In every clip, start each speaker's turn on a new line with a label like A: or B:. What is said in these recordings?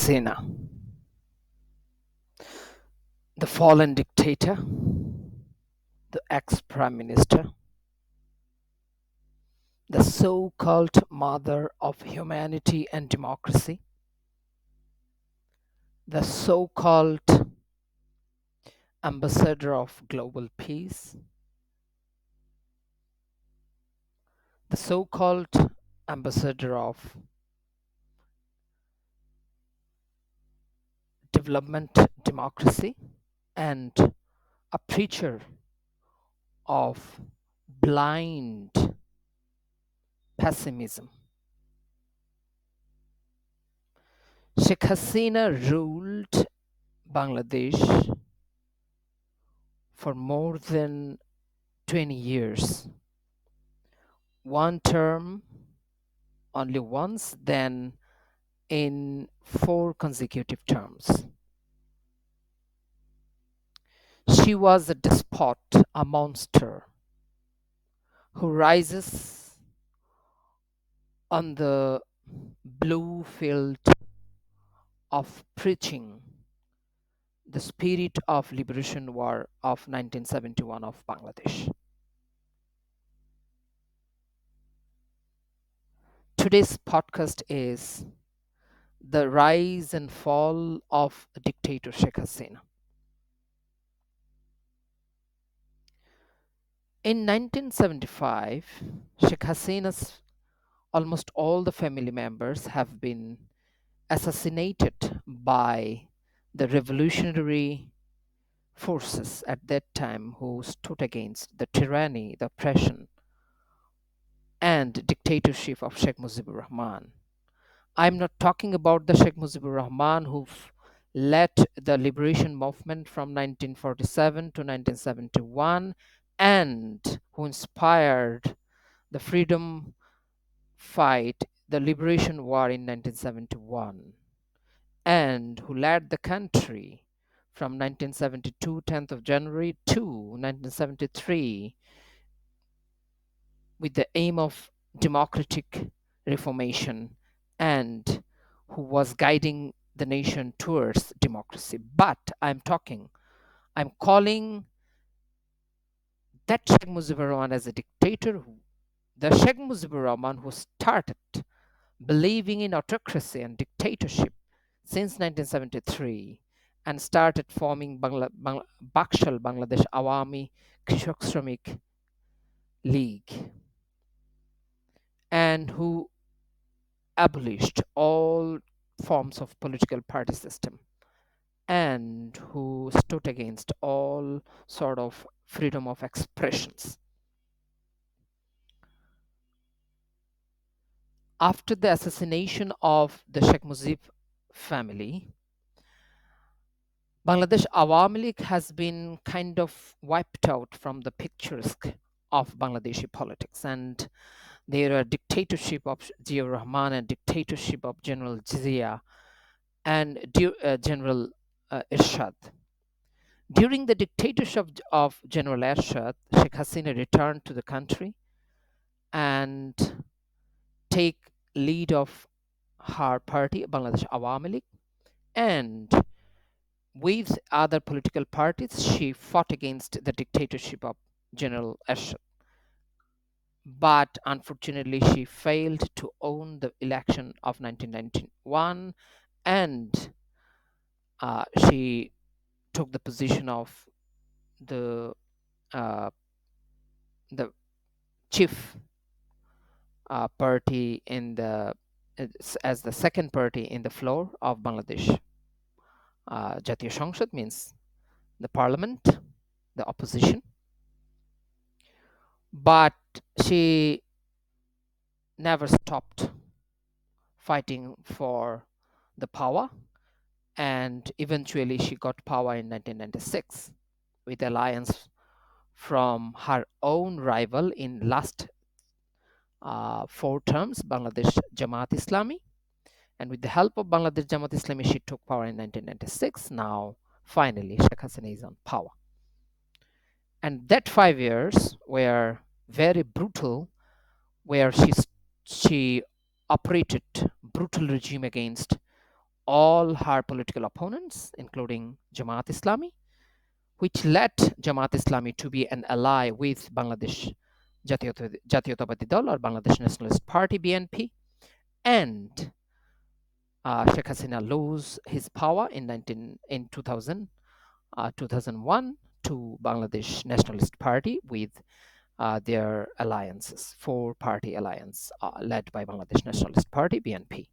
A: Hasina, the fallen dictator, the ex-prime minister, the so-called mother of humanity and democracy, the so-called ambassador of global peace, the so-called ambassador of development democracy, and a preacher of blind pessimism. Sheikh Hasina ruled Bangladesh for more than 20 years. One term only once, then in 4 consecutive terms. She was a despot, a monster who rises on the blue field of preaching the spirit of liberation war of 1971 of Bangladesh. Today's podcast is the rise and fall of Dictator Sheikh Hasina. In 1975, Sheikh Hasina's almost all the family members have been assassinated by the revolutionary forces at that time who stood against the tyranny, the oppression, and dictatorship of Sheikh Mujibur Rahman. I'm not talking about the Sheikh Mujibur Rahman who led the liberation movement from 1947 to 1971 and who inspired the freedom fight, the liberation war in 1971, and who led the country from 1972, 10th of January to 1973 with the aim of democratic reformation and who was guiding the nation towards democracy. But I'm calling that Sheikh Mujibur Rahman as a dictator, the Sheikh Mujibur Rahman who started believing in autocracy and dictatorship since 1973 and started forming Bakshal Bangladesh Awami Krishak Shramik League, and who abolished all forms of political party system and who stood against all sort of freedom of expressions. After the assassination of the Sheikh Mujib family, Bangladesh Awami League has been kind of wiped out from the picturesque of Bangladeshi politics, and there are dictatorship of Ziaur Rahman and dictatorship of General Zia and General Irshad. During the dictatorship of General Ershad, Sheikh Hasina returned to the country and take lead of her party, Bangladesh Awami League, and with other political parties, she fought against the dictatorship of General Ershad. But unfortunately, she failed to own the election of 1991, and she took the position of the uh, the chief party in the as the second party in the floor of Bangladesh. Jatiyo সংসদ means the parliament, the opposition. But she never stopped fighting for the power, and eventually she got power in 1996 with alliance from her own rival in last 4 terms, Bangladesh Jamaat Islami. And with the help of Bangladesh Jamaat Islami, she took power in 1996. Now, finally, Sheikh Hasina is on power. And that 5 years were very brutal, where she operated brutal regime against all her political opponents, including Jamaat Islami, which led Jamaat Islami to be an ally with Bangladesh Jatiyotawadi Dal or Bangladesh Nationalist Party (BNP), and Sheikh Hasina lose his power in 2001 to Bangladesh Nationalist Party with their alliances, four-party alliance led by Bangladesh Nationalist Party (BNP)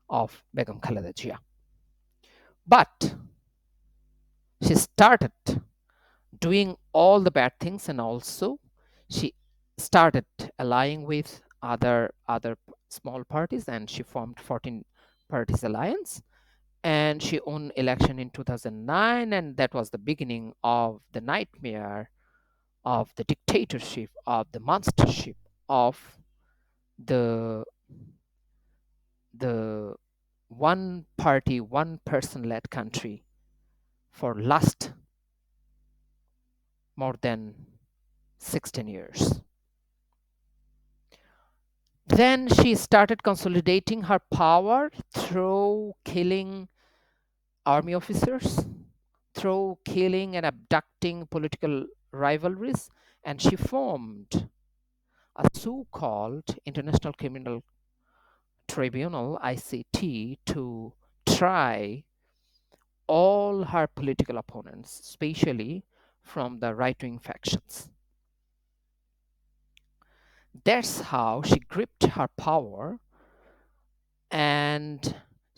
A: of Begum Khaleda Jia. But she started doing all the bad things, and also she started allying with other small parties, and she formed 14 parties alliance, and she won election in 2009, and that was the beginning of the nightmare of the dictatorship, of the monstership of the the one party, one person led country for last more than 16 years. Then she started consolidating her power through killing army officers, through killing and abducting political rivalries, and she formed a so-called International Criminal Tribunal (ICT) to try all her political opponents, especially from the right-wing factions. That's how she gripped her power, and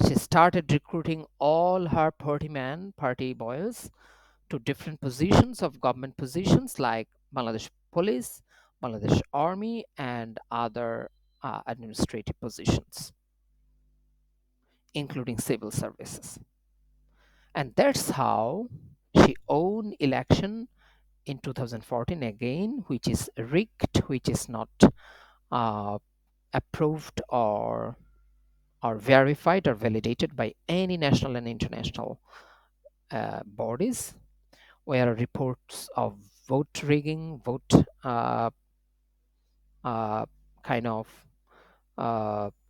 A: she started recruiting all her party boys to different positions of government positions like Bangladesh Police, Bangladesh Army, and other administrative positions, including civil services. And that's how she won election in 2014 again, which is rigged, which is not uh, approved or verified or validated by any national and international bodies, where reports of vote rigging, vote kind of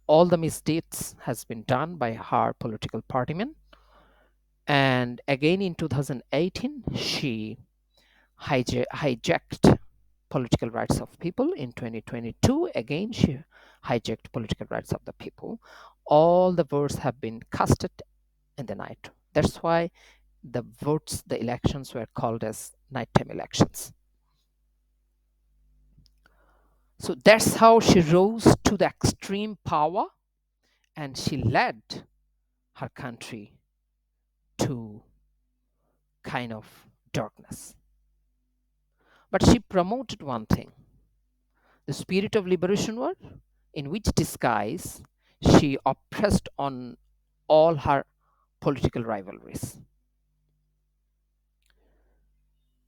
A: all the misdeeds has been done by her political partymen. And again in 2018, she hijacked political rights of people. In 2022, again, she hijacked political rights of the people. All the votes have been casted in the night. That's why the elections were called as nighttime elections. So that's how she rose to the extreme power, and she led her country to kind of darkness. But she promoted one thing, the spirit of liberation war, in which disguise she oppressed on all her political rivalries.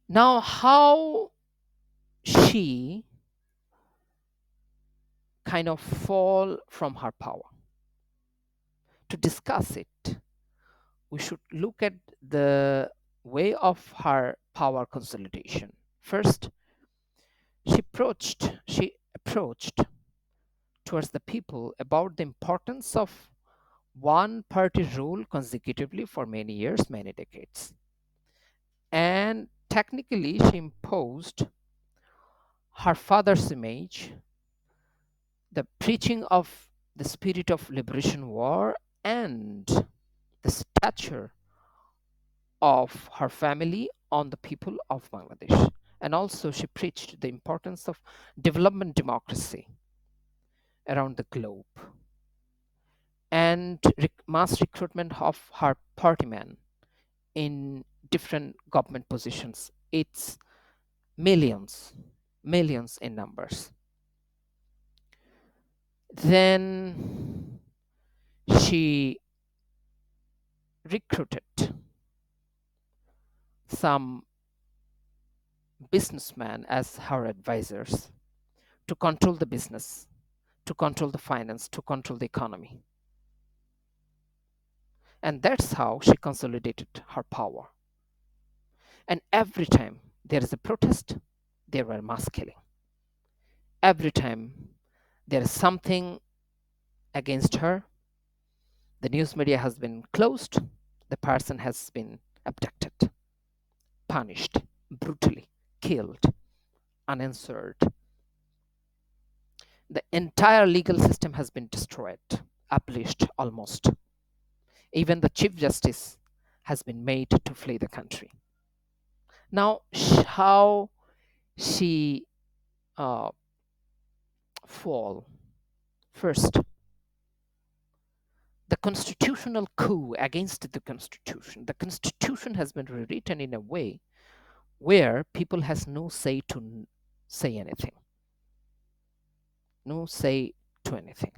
A: Now, how she kind of fall from her power? To discuss it, we should look at the way of her power consolidation. First, she approached towards the people about the importance of one party rule consecutively for many years, many decades. And technically, she imposed her father's image, the preaching of the spirit of liberation war, and the stature of her family on the people of Bangladesh. And also, she preached the importance of development democracy around the globe and mass recruitment of her partymen in different government positions. It's millions, millions in numbers. Then she recruited some businessmen as her advisors to control the business, to control the finance, to control the economy. And that's how she consolidated her power. And every time there is a protest, there were mass killing. Every time there is something against her, The news media has been closed. The person has been abducted, punished, brutally killed, unanswered. The entire legal system has been destroyed, abolished almost. Even the Chief Justice has been made to flee the country. Now, how she uh, fall? First, the constitutional coup against the constitution. The constitution has been rewritten in a way where people has no say to say anything, no say to anything.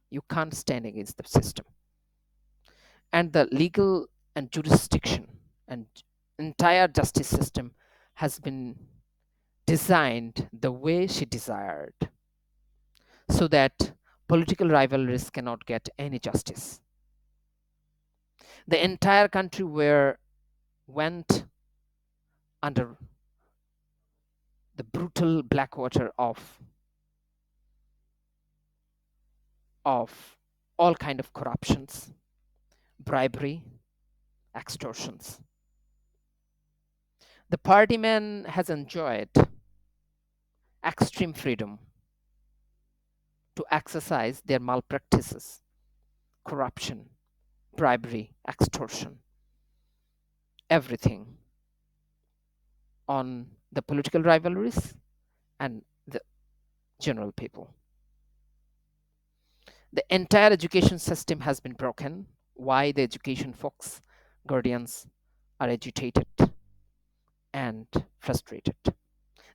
A: You can't stand against the system. And the legal and jurisdiction and entire justice system has been designed the way she desired so that political rivalries cannot get any justice. The entire country went under the brutal blackwater of all kind of corruptions, bribery, extortions. The partyman has enjoyed extreme freedom to exercise their malpractices, corruption, bribery, extortion, everything on the political rivalries and the general people. The entire education system has been broken. Why the education folks, guardians are agitated and frustrated.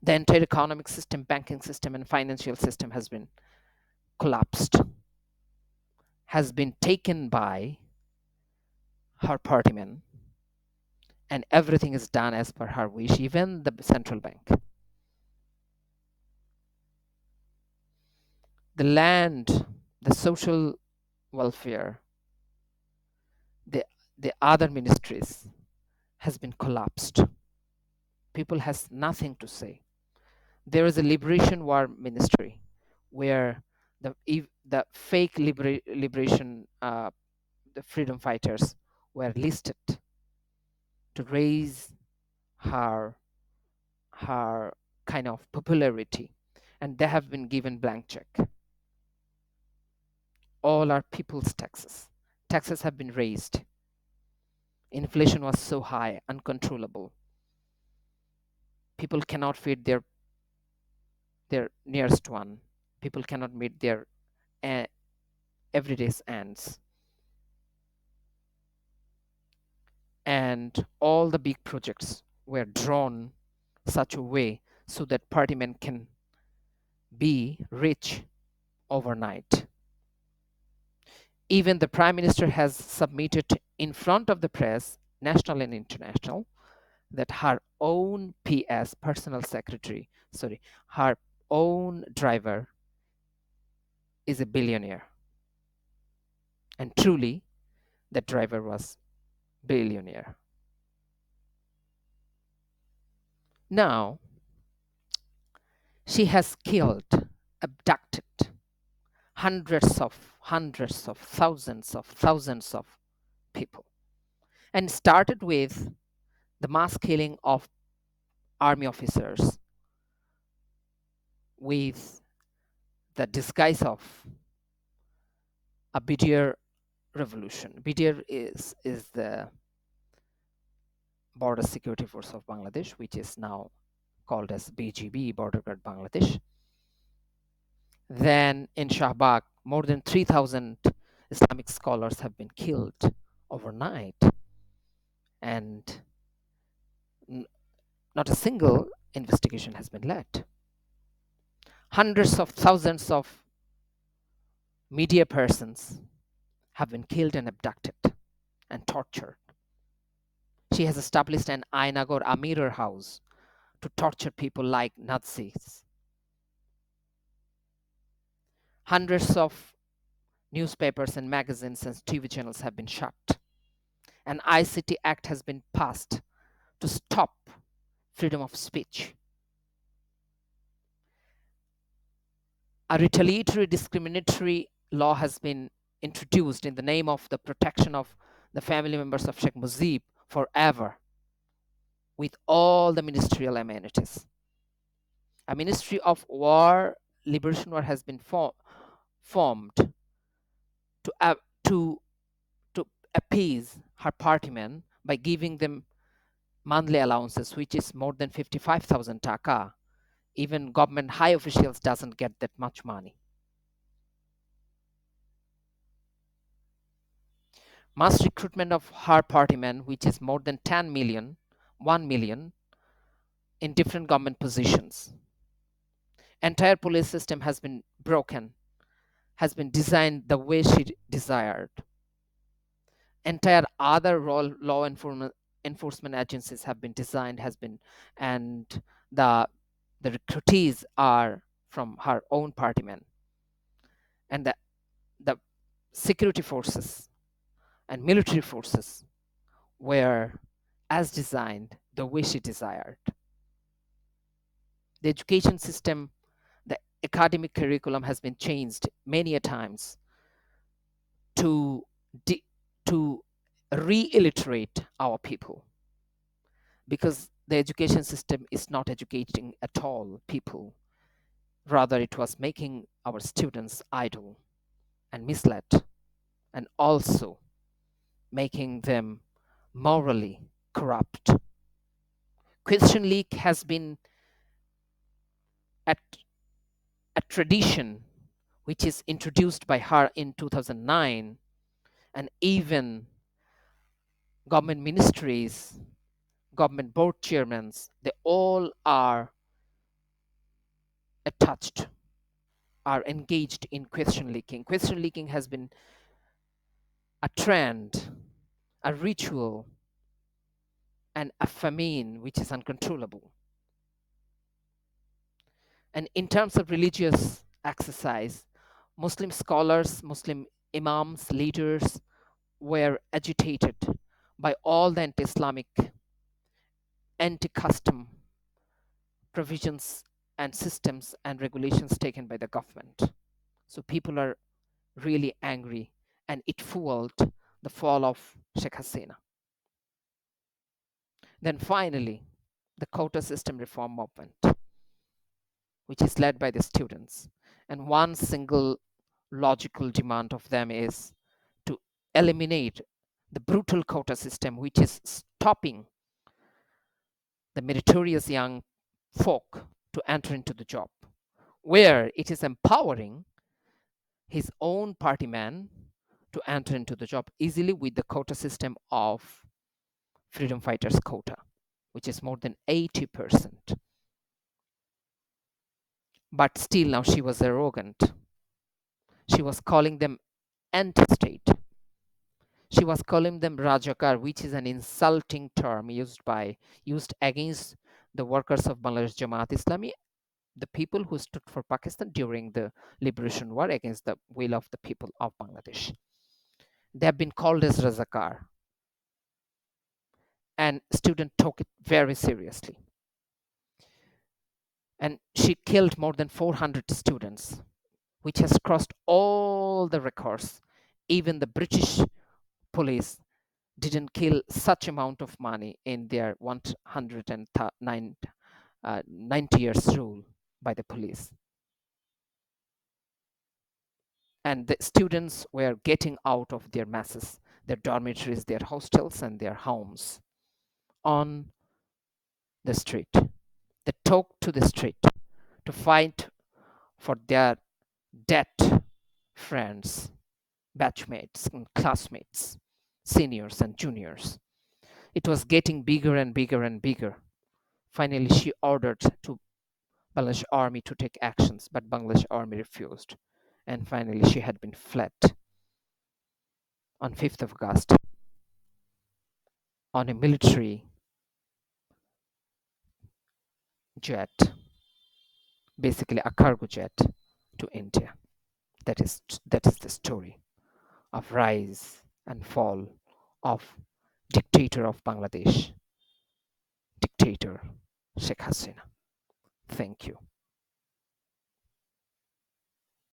A: The entire economic system, banking system, and financial system has been collapsed, has been taken by her partymen, and everything is done as per her wish, even the central bank. The land, the social welfare, the, the other ministries has been collapsed. People has nothing to say. There is a liberation war ministry where the fake liberation, the freedom fighters were listed to raise her kind of popularity, and they have been given blank check. All our people's taxes. Taxes have been raised. Inflation was so high, uncontrollable. People cannot feed their nearest one. People cannot meet their everyday's ends. And all the big projects were drawn such a way so that partymen can be rich overnight. Even the Prime Minister has submitted in front of the press, national and international, that her own PS, personal secretary, her own driver is a billionaire. And truly, that driver was billionaire. Now, she has killed, abducted hundreds of thousands of people, and started with the mass killing of army officers with the disguise of a BDR revolution. BDR is the Border Security Force of Bangladesh, which is now called as BGB, Border Guard Bangladesh. Then in Shahbag, more than 3,000 Islamic scholars have been killed overnight, and not a single investigation has been led. Hundreds of thousands of media persons have been killed and abducted and tortured. She has established an Ainagor, a mirror house, to torture people like Nazis. Hundreds of newspapers and magazines and TV channels have been shut. An ICT Act has been passed to stop freedom of speech. A retaliatory discriminatory law has been introduced in the name of the protection of the family members of Sheikh Mujib forever with all the ministerial amenities. A Ministry of War, Liberation War has been formed to, to, to appease her partymen by giving them monthly allowances, which is more than 55,000 taka. Even government high officials doesn't get that much money. Mass recruitment of her partymen, which is more than 10 million, 1 million in different government positions. Entire police system has been broken, has been designed the way she desired. Entire other law enforcement agencies have been designed, and the recruitees are from her own partymen. And the security forces and military forces were as designed the way she desired. The education system, the academic curriculum has been changed many a times to re-illiterate our people, because the education system is not educating at all people. Rather, it was making our students idle and misled, and also making them morally corrupt. Question leak has been at a tradition which is introduced by her in 2009, and even government ministries, government board chairmen, they all are attached, are engaged in question leaking. Question leaking has been a trend, a ritual, and a famine which is uncontrollable. And in terms of religious exercise, Muslim scholars, Muslim imams, leaders were agitated by all the anti-Islamic, anti-custom provisions and systems and regulations taken by the government. So people are really angry, and it fueled the fall of Sheikh Hasina. Then finally, the quota system reform movement, which is led by the students. And one single logical demand of them is to eliminate the brutal quota system, which is stopping the meritorious young folk to enter into the job, where it is empowering his own partyman to enter into the job easily with the quota system of freedom fighters quota, which is more than 80%. But still now she was arrogant. She was calling them anti-state. She was calling them Rajakar, which is an insulting term used against the workers of Bangladesh Jamaat Islami, the people who stood for Pakistan during the liberation war against the will of the people of Bangladesh. They have been called as Razakar, and students took it very seriously. And she killed more than 400 students, which has crossed all the records. Even the British police didn't kill such amount of money in their 190 years rule by the police. And the students were getting out of their masses, their dormitories, their hostels, and their homes on the street. They took to the street to fight for their dead friends, batchmates, and classmates, seniors and juniors. It was getting bigger and bigger and bigger. Finally, she ordered to Bangladesh army to take actions, but Bangladesh army refused. And finally, she had been fled on 5th of August on a military jet, basically a cargo jet, to India. That is the story of rise and fall of dictator of Bangladesh, Dictator Sheikh Hasina. Thank you.